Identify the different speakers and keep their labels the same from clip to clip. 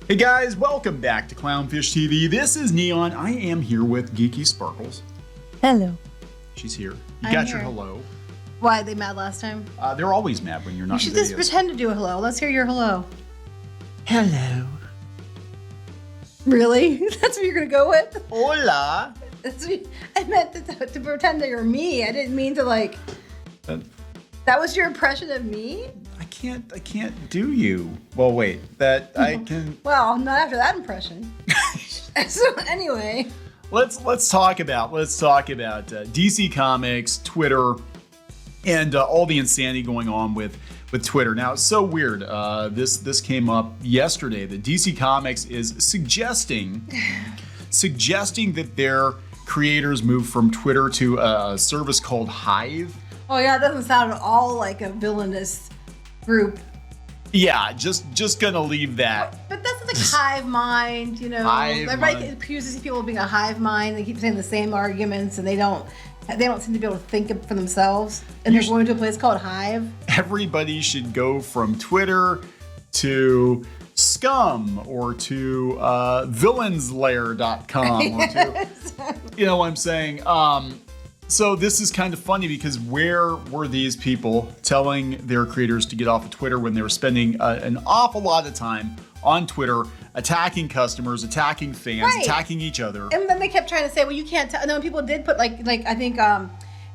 Speaker 1: Hey guys, welcome back to Clownfish TV. This is Neon. I am here with Geeky Sparkles.
Speaker 2: Hello.
Speaker 1: She's here. You
Speaker 2: I'm
Speaker 1: got
Speaker 2: here.
Speaker 1: your hello.
Speaker 2: Why, they mad last time?
Speaker 1: They're always mad when you're not
Speaker 2: You
Speaker 1: in
Speaker 2: should just
Speaker 1: videos.
Speaker 2: pretend to do a hello. Let's hear your hello.
Speaker 1: Hello.
Speaker 2: Really? That's what you're going to go with?
Speaker 1: Hola.
Speaker 2: I meant to pretend that you're me. I didn't mean to like...
Speaker 1: Uh,
Speaker 2: That was your impression of me?
Speaker 1: I can't do you. Well, wait. I can...
Speaker 2: Well, not after that impression. So anyway...
Speaker 1: Let's talk about DC Comics, Twitter, and all the insanity going on with Twitter. Now, it's so weird. This came up yesterday that DC Comics is suggesting that their creators move from Twitter to a service called Hive.
Speaker 2: Oh yeah, it doesn't sound at all like a villainous group.
Speaker 1: Yeah, just gonna leave that.
Speaker 2: But that's like hive mind, you know.
Speaker 1: Hive
Speaker 2: Everybody
Speaker 1: mind.
Speaker 2: accuses people of being a hive mind. They keep saying the same arguments, and they don't seem to be able to think for themselves. And they're going to a place called Hive.
Speaker 1: Everybody should go from Twitter to Scum or to villainslair.com or to, you know what I'm saying? So this is kind of funny because where were these people telling their creators to get off of Twitter when they were spending an awful lot of time on Twitter attacking customers, attacking fans,
Speaker 2: Right.
Speaker 1: attacking each other?
Speaker 2: And then they kept trying to say, well, you can't tell. And then people did put like I think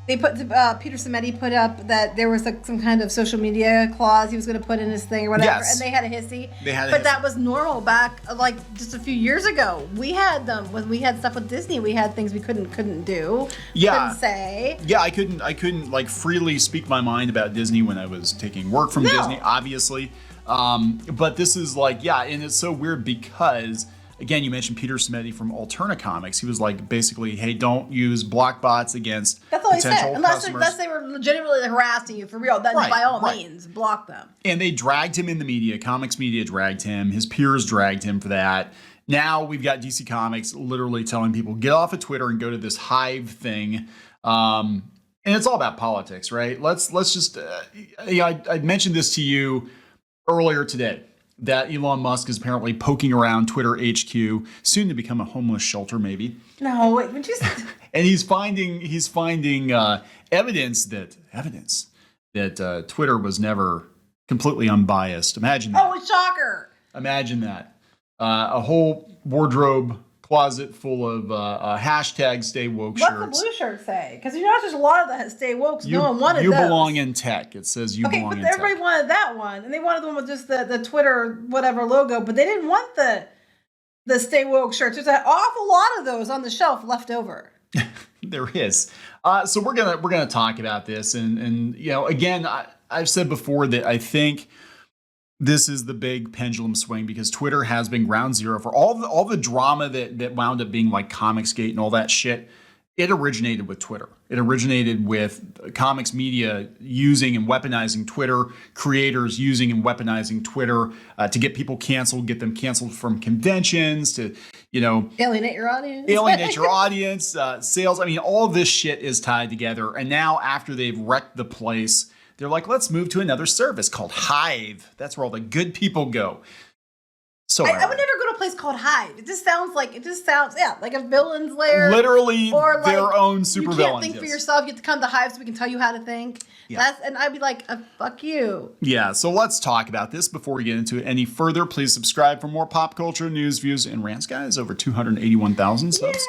Speaker 2: they put Peter Simeti put up that there was like some kind of social media clause he was going to put in his thing or whatever,
Speaker 1: Yes.
Speaker 2: and they had a hissy.
Speaker 1: But
Speaker 2: But that was normal back like just a few years ago. We had them when we had stuff with Disney. We had things we couldn't do.
Speaker 1: Yeah.
Speaker 2: Couldn't say.
Speaker 1: Yeah, I couldn't like freely speak my mind about Disney when I was taking work from
Speaker 2: No.
Speaker 1: Disney, obviously. But this is like, yeah, and it's so weird because, again, you mentioned Peter Simeti from Alterna Comics. He was like, basically, hey, don't use block bots against
Speaker 2: That's all he
Speaker 1: potential
Speaker 2: said.
Speaker 1: customers.
Speaker 2: Unless they were legitimately harassing you for real, then
Speaker 1: Right,
Speaker 2: by all
Speaker 1: right.
Speaker 2: means, block them.
Speaker 1: And they dragged him in the media. Comics media dragged him. His peers dragged him for that. Now we've got DC Comics literally telling people, get off of Twitter and go to this Hive thing. And it's all about politics, right? Let's just, I mentioned this to you earlier today, that Elon Musk is apparently poking around Twitter HQ, soon to become a homeless shelter, maybe.
Speaker 2: No, wait, would you?
Speaker 1: And he's finding evidence that Twitter was never completely unbiased. Imagine that.
Speaker 2: Oh, shocker!
Speaker 1: Imagine that. A whole wardrobe closet full of hashtag Stay Woke
Speaker 2: What's
Speaker 1: shirts.
Speaker 2: the blue shirt say? Because you know there's a lot of that stay woke. No one wanted
Speaker 1: you
Speaker 2: those.
Speaker 1: belong in tech. It says you
Speaker 2: Okay,
Speaker 1: belong
Speaker 2: but
Speaker 1: in
Speaker 2: everybody
Speaker 1: tech.
Speaker 2: wanted that one, and they wanted the one with just the Twitter whatever logo, but they didn't want the stay woke shirts. There's an awful lot of those on the shelf left over.
Speaker 1: There is. So we're gonna talk about this, and you know, again, I've said before that I think this is the big pendulum swing because Twitter has been ground zero for all the drama that wound up being like Comicsgate and all that shit. It originated with Twitter. It originated with comics media using and weaponizing Twitter, creators using and weaponizing Twitter to get people canceled, get them canceled from conventions, to, you know,
Speaker 2: Alienate your audience.
Speaker 1: alienate your audience, sales. I mean, all of this shit is tied together. And now after they've wrecked the place, they're like, let's move to another service called Hive. That's where all the good people go. So
Speaker 2: I would never go to a place called Hive. It just sounds like like a villain's lair.
Speaker 1: literally
Speaker 2: Or like,
Speaker 1: their own super
Speaker 2: you can't
Speaker 1: villains.
Speaker 2: think for
Speaker 1: yes.
Speaker 2: yourself. You have to come to Hive so we can tell you how to think.
Speaker 1: Yeah.
Speaker 2: And I'd be like, fuck you.
Speaker 1: Yeah, so let's talk about this before we get into it any further. Please subscribe for more pop culture news, views, and rants, guys. Over 281,000 subs.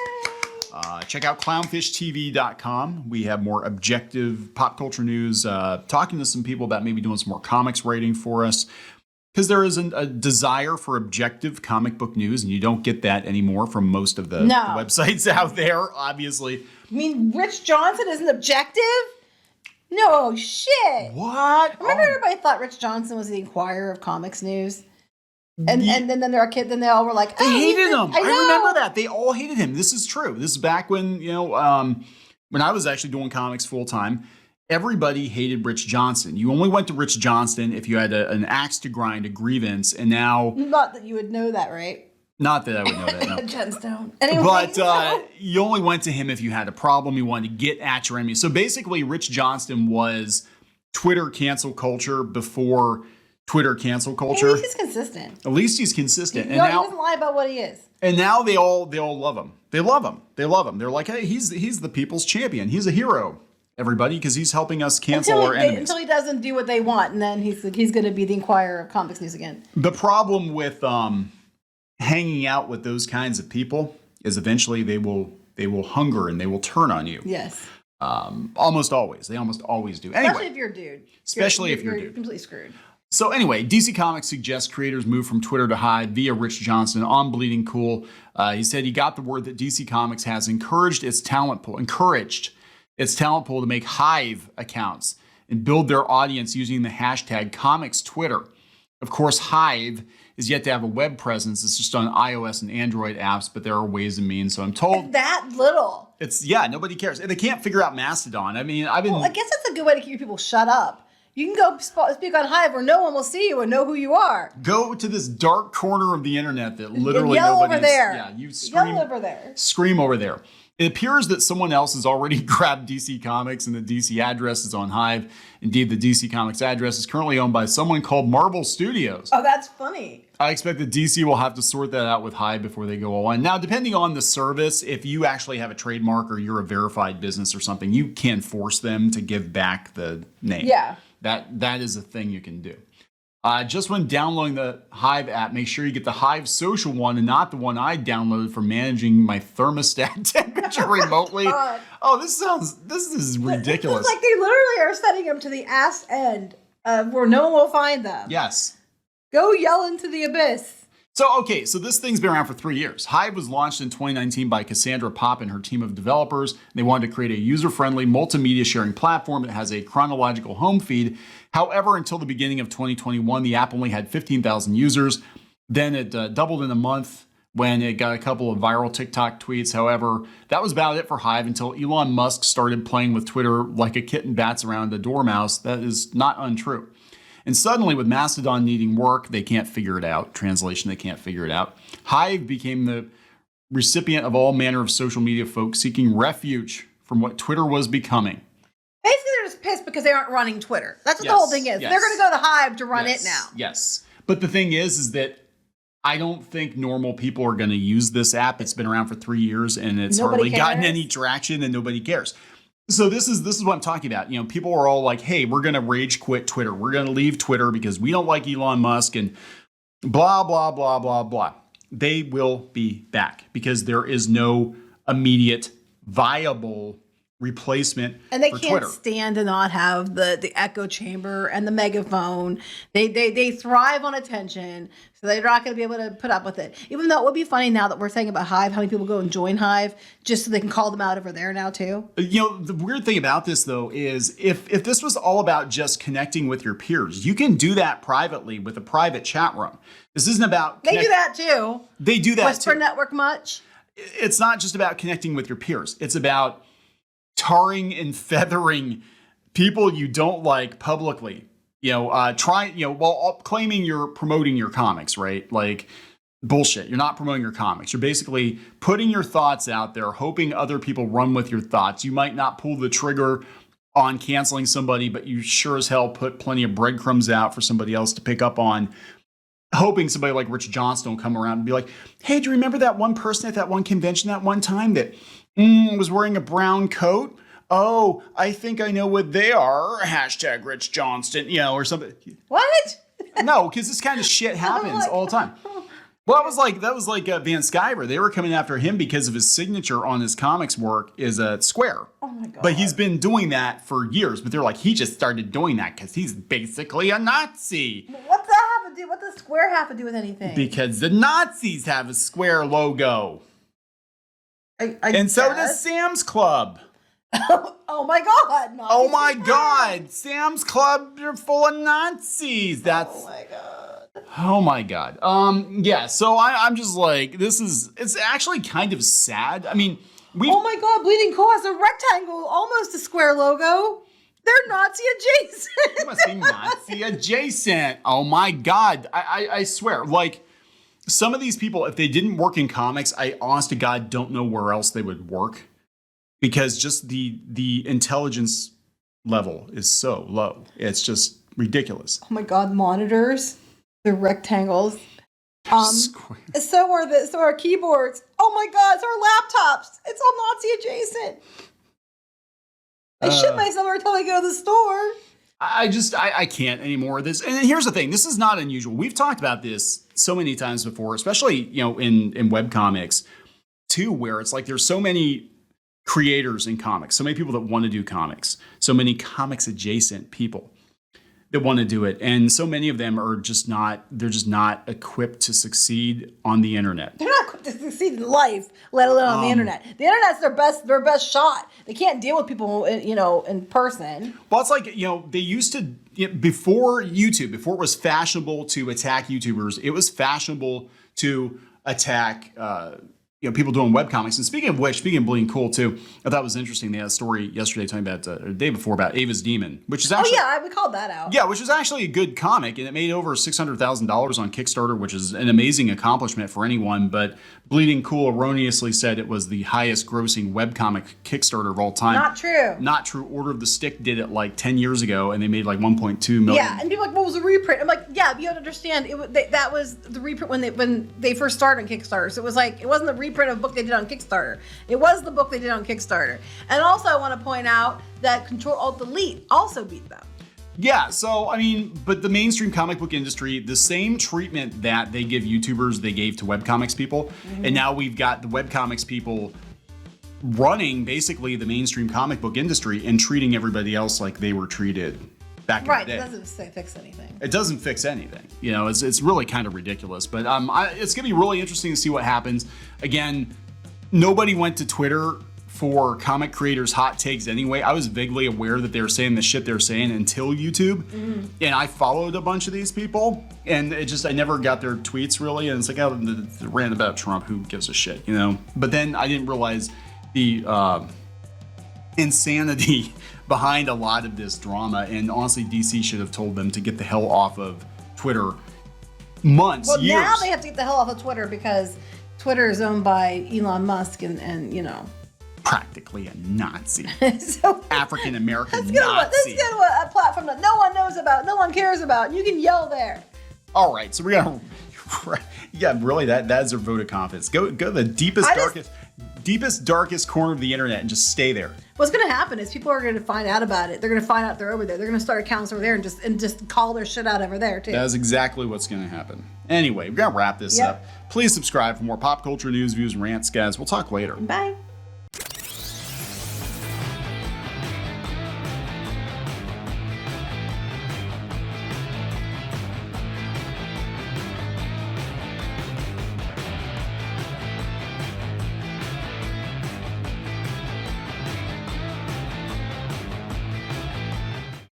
Speaker 1: Check out clownthishtv.com. We have more objective pop culture news, talking to some people about maybe doing some more comics rating for us. Because there is a desire for objective comic book news, and you don't get that anymore from most of the websites out there, obviously.
Speaker 2: You mean Rich Johnson isn't objective? No shit.
Speaker 1: What?
Speaker 2: Remember everybody thought Rich Johnson was the Inquirer of comics news? And then there are kids, and they all were like,
Speaker 1: They hated him.
Speaker 2: I know.
Speaker 1: remember that. They all hated him. This is true. This is back when, you know, when I was actually doing comics full time. Everybody hated Rich Johnson. You only went to Rich Johnson if you had an axe to grind, a grievance, and now...
Speaker 2: Not that you would know that, right?
Speaker 1: Not that I would know that, no.
Speaker 2: Gemstone. Anyway,
Speaker 1: But you only went to him if you had a problem, you wanted to get at your enemy. So basically, Rich Johnston was Twitter cancel culture before Twitter cancel
Speaker 2: At
Speaker 1: culture.
Speaker 2: least he's consistent.
Speaker 1: At least he's consistent.
Speaker 2: No, he doesn't lie about what he is.
Speaker 1: And now they all love him. They love him. They love him. They're like, hey, he's the people's champion. He's a hero, everybody, because he's helping us cancel our enemies.
Speaker 2: Until he doesn't do what they want, and then he's going to be the Inquirer of comics news again.
Speaker 1: The problem with hanging out with those kinds of people is eventually they will hunger and they will turn on you.
Speaker 2: Yes.
Speaker 1: Almost always. They almost always do. Anyway,
Speaker 2: Especially if you're a dude.
Speaker 1: Especially if you're a
Speaker 2: You're
Speaker 1: dude.
Speaker 2: completely screwed.
Speaker 1: So anyway, DC Comics suggests creators move from Twitter to Hive via Rich Johnston on Bleeding Cool. He said he got the word that DC Comics has encouraged its talent pool to make Hive accounts and build their audience using the hashtag #ComicsTwitter. Of course, Hive is yet to have a web presence. It's just on iOS and Android apps, but there are ways and means. So I'm told
Speaker 2: That little.
Speaker 1: nobody cares. And they can't figure out Mastodon. I mean,
Speaker 2: I guess that's a good way to keep people shut up. You can go speak on Hive where no one will see you and know who you are.
Speaker 1: Go to this dark corner of the internet that literally
Speaker 2: yell
Speaker 1: nobody's...
Speaker 2: over there.
Speaker 1: Yeah, you scream,
Speaker 2: Yell over there.
Speaker 1: Scream over there. It appears that someone else has already grabbed DC Comics and the DC address is on Hive. Indeed, the DC Comics address is currently owned by someone called Marvel Studios.
Speaker 2: Oh, that's funny.
Speaker 1: I expect that DC will have to sort that out with Hive before they go on. Now, depending on the service, if you actually have a trademark or you're a verified business or something, you can force them to give back the name.
Speaker 2: Yeah.
Speaker 1: That is a thing you can do. Just when downloading the Hive app, make sure you get the Hive social one and not the one I downloaded for managing my thermostat temperature remotely. Oh, this is ridiculous.
Speaker 2: It's like they literally are setting them to the ass end where no one will find them.
Speaker 1: Yes.
Speaker 2: Go yell into the abyss.
Speaker 1: So this thing's been around for 3 years. Hive was launched in 2019 by Cassandra Popp and her team of developers. They wanted to create a user-friendly multimedia sharing platform that has a chronological home feed. However, until the beginning of 2021, the app only had 15,000 users. Then it doubled in a month when it got a couple of viral TikTok tweets. However, that was about it for Hive until Elon Musk started playing with Twitter like a kitten bats around a dormouse. That is not untrue. And suddenly, with Mastodon needing work, they can't figure it out. Translation, they can't figure it out. Hive became the recipient of all manner of social media folks seeking refuge from what Twitter was becoming.
Speaker 2: Basically, they're just pissed because they aren't running Twitter. That's what the whole thing is.
Speaker 1: Yes.
Speaker 2: They're going to go to Hive to run it now.
Speaker 1: Yes. But the thing is that I don't think normal people are going to use this app. It's been around for 3 years and it's hardly gotten any traction and nobody cares. So this is what I'm talking about. You know, people are all like, hey, we're going to rage quit Twitter. We're going to leave Twitter because we don't like Elon Musk and blah, blah, blah, blah, blah. They will be back because there is no immediate viable replacement
Speaker 2: and they
Speaker 1: for
Speaker 2: can't
Speaker 1: Twitter.
Speaker 2: stand to not have the echo chamber and the megaphone. They thrive on attention, so they're not going to be able to put up with it. Even though it would be funny now that we're saying about Hive, how many people go and join Hive just so they can call them out over there now too.
Speaker 1: You know, the weird thing about this though is if this was all about just connecting with your peers, you can do that privately with a private chat room. This isn't about
Speaker 2: They do that too.
Speaker 1: They do that
Speaker 2: Whisper
Speaker 1: too.
Speaker 2: Network much?
Speaker 1: It's not just about connecting with your peers. It's about tarring and feathering people you don't like publicly. While claiming you're promoting your comics, right? Like, bullshit. You're not promoting your comics. You're basically putting your thoughts out there, hoping other people run with your thoughts. You might not pull the trigger on canceling somebody, but you sure as hell put plenty of breadcrumbs out for somebody else to pick up on, hoping somebody like Rich Johnston will come around and be like, hey, do you remember that one person at that one convention that one time that was wearing a brown coat? Oh, I think I know what they are. Hashtag Rich Johnston, or something.
Speaker 2: What?
Speaker 1: No, because this kind of shit happens all the time. Well, that was like Van Sciver. They were coming after him because of his signature on his comics work is a square.
Speaker 2: Oh my God.
Speaker 1: But he's been doing that for years. But they're like, he just started doing that because he's basically a Nazi.
Speaker 2: What's that have to do? What does square have to do with anything?
Speaker 1: Because the Nazis have a square logo. And so does Sam's Club.
Speaker 2: Oh my God. Nazis.
Speaker 1: Oh my God. Sam's Club, you're full of Nazis.
Speaker 2: Oh my God.
Speaker 1: Oh my God. Yeah, so I'm just like, it's actually kind of sad. I mean,
Speaker 2: oh my God, Bleeding Cool has a rectangle, almost a square logo. They're Nazi adjacent.
Speaker 1: It must be Nazi adjacent. Oh my God. I swear, like, some of these people, if they didn't work in comics, I honest to God don't know where else they would work. Because just the intelligence level is so low. It's just ridiculous.
Speaker 2: Oh my God, monitors, they're rectangles.
Speaker 1: Square.
Speaker 2: So are keyboards. Oh my God, so are laptops. It's all Nazi adjacent. I shit myself every time I go to the store.
Speaker 1: I can't anymore. This, and here's the thing, this is not unusual. We've talked about this so many times before, especially, in webcomics too, where it's like there's so many creators in comics, so many people that want to do comics, so many comics adjacent people that want to do it. And so many of them are just not equipped to succeed on the internet.
Speaker 2: They're not equipped to succeed in life, let alone on the internet. The internet's their best shot. They can't deal with people, in person.
Speaker 1: Well, it's like, they used to, before YouTube, before it was fashionable to attack YouTubers, it was fashionable to attack, people doing webcomics. And speaking of Bleeding Cool too, I thought it was interesting. They had a story yesterday talking about, or the day before, about Ava's Demon, which is actually...
Speaker 2: Oh yeah, we called that out.
Speaker 1: Yeah, which is actually a good comic, and it made over $600,000 on Kickstarter, which is an amazing accomplishment for anyone. But Bleeding Cool erroneously said it was the highest grossing webcomic Kickstarter of all time.
Speaker 2: Not true.
Speaker 1: Not true. Order of the Stick did it like 10 years ago, and they made like 1.2 million.
Speaker 2: Yeah, and people are like, what was a reprint? I'm like, yeah, you have to understand, that was the reprint when they first started on Kickstarter. So it was like, it wasn't the reprint of a book they did on Kickstarter. It was the book they did on Kickstarter. And also I want to point out that Control-Alt-Delete also beat them.
Speaker 1: Yeah, so, but the mainstream comic book industry, the same treatment that they give YouTubers, they gave to webcomics people. Mm-hmm. And now we've got the webcomics people running basically the mainstream comic book industry and treating everybody else like they were treated back in the day.
Speaker 2: Right, it doesn't fix anything.
Speaker 1: It doesn't fix anything. It's really kind of ridiculous. But it's going to be really interesting to see what happens. Again, nobody went to Twitter for comic creators' hot takes anyway. I was vaguely aware that they were saying the shit they're saying until YouTube. Mm-hmm. And I followed a bunch of these people, and I never got their tweets really. And it's like, the rant about Trump, who gives a shit, But then I didn't realize the insanity behind a lot of this drama. And honestly, DC should have told them to get the hell off of Twitter years.
Speaker 2: Now they have to get the hell off of Twitter because Twitter is owned by Elon Musk and
Speaker 1: practically a Nazi.
Speaker 2: So,
Speaker 1: African-American Nazi.
Speaker 2: Let's get a platform that no one knows about, no one cares about, and you can yell there.
Speaker 1: All right, so we're gonna, really, that's their vote of confidence. Go to the deepest, darkest corner of the internet and just stay there.
Speaker 2: What's going to happen is people are going to find out about it. They're going to find out they're over there. They're going to start accounts over there and just call their shit out over there too.
Speaker 1: That's exactly what's going to happen. Anyway, we're going to wrap this up. Please subscribe for more pop culture news, views, and rants, guys. We'll talk later.
Speaker 2: Bye.